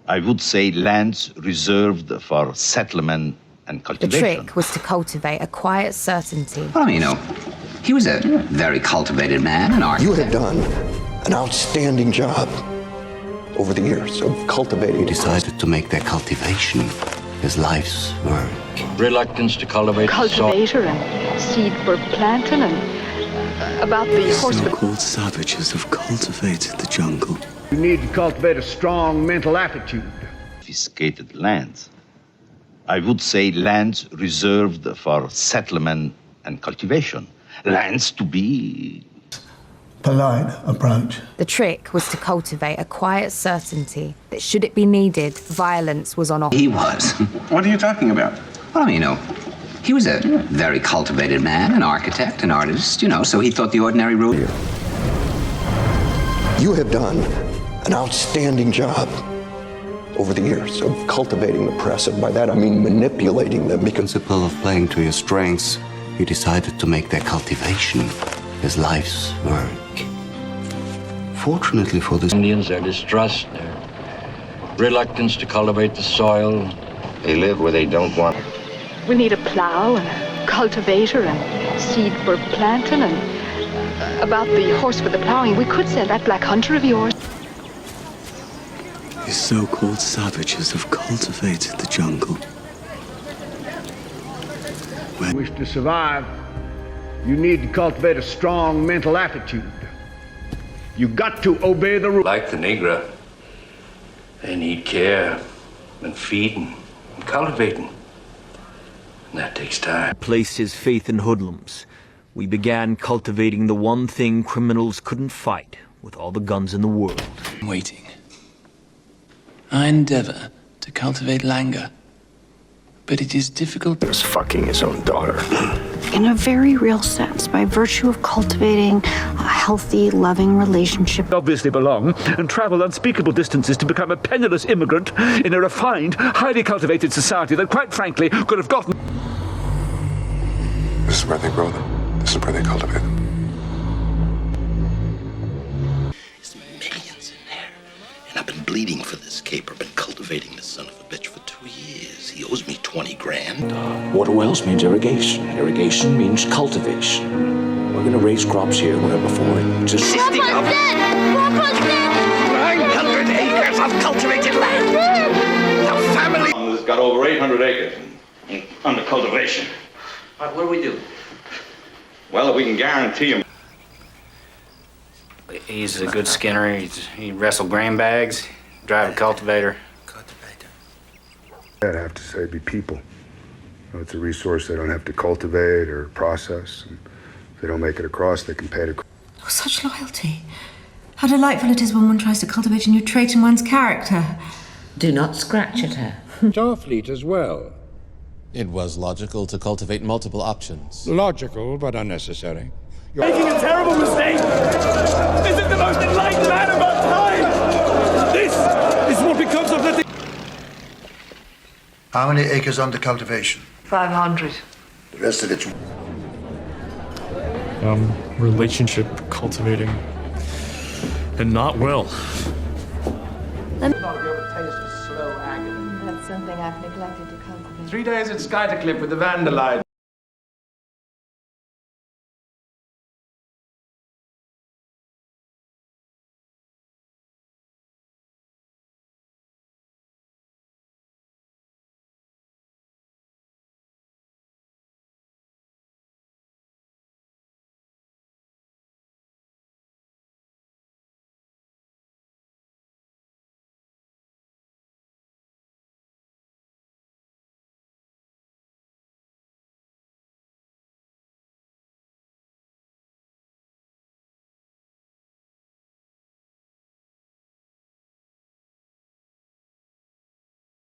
I would say lands reserved for settlement and The cultivation. trick was to cultivate a quiet certainty. Well, you know, he was a very cultivated man, an artist. You have done an outstanding job over the years of cultivating. He decided to make that cultivation his life's work. Reluctance to cultivate the soil. Cultivator and seed for planting and about the horse. So-called savages have cultivated the jungle. You need to cultivate a strong mental attitude. Confiscated lands. I would say lands reserved for settlement and cultivation. Lands to be polite approach. The trick was to cultivate a quiet certainty that should it be needed, violence was on offer. He was. What are you talking about? Well, you know, he was a very cultivated man, an architect, an artist, you know, so he thought the ordinary rule. You have done an outstanding job over the years of cultivating the press, and by that I mean manipulating them. The principle of playing to your strengths, he decided to make their cultivation his life's work. Fortunately for the Indians, their distrust, their reluctance to cultivate the soil. They live where they don't want. We need a plow and a cultivator and seed for planting and about the horse for the plowing. We could send that black hunter of yours. These so-called savages have cultivated the jungle. If you wish to survive, you need to cultivate a strong mental attitude. You got to obey the rules. Like the Negro, they need care and feeding and cultivating. And that takes time. Placed his faith in hoodlums. We began cultivating the one thing criminals couldn't fight with all the guns in the world. Waiting. I endeavor to cultivate languor, but it is difficult. He was fucking his own daughter. In a very real sense, by virtue of cultivating a healthy, loving relationship. Obviously belong and travel unspeakable distances to become a penniless immigrant in a refined, highly cultivated society that, quite frankly, could have gotten. This is where they grow them. This is where they cultivate them. There's millions in there. And I've been bleeding for this caper, been cultivating this son of a bitch for 2 years. He owes me 20 grand. Water wells means irrigation. Irrigation means cultivation. We're gonna raise crops here where before it just... Papa's dead! Papa's dead! 900 acres of cultivated land. The family It's got over 800 acres under cultivation. What do we do? Well, if we can guarantee him. He's a good skinner. He wrestled grain bags, drive a cultivator. I'd have to say be people. It's a resource they don't have to cultivate or process. And if they don't make it across, they can pay to. Oh, such loyalty. How delightful it is when one tries to cultivate a new trait in one's character. Do not scratch at her. Starfleet as well. It was logical to cultivate multiple options. Logical, but unnecessary. Making a terrible mistake. This is the most enlightened man of our time. This is what becomes of the... How many acres under cultivation? 500. The rest of it's... Relationship cultivating. And not well. That's something I've neglected to cultivate. 3 days at Skytaclip with the Vanderlide.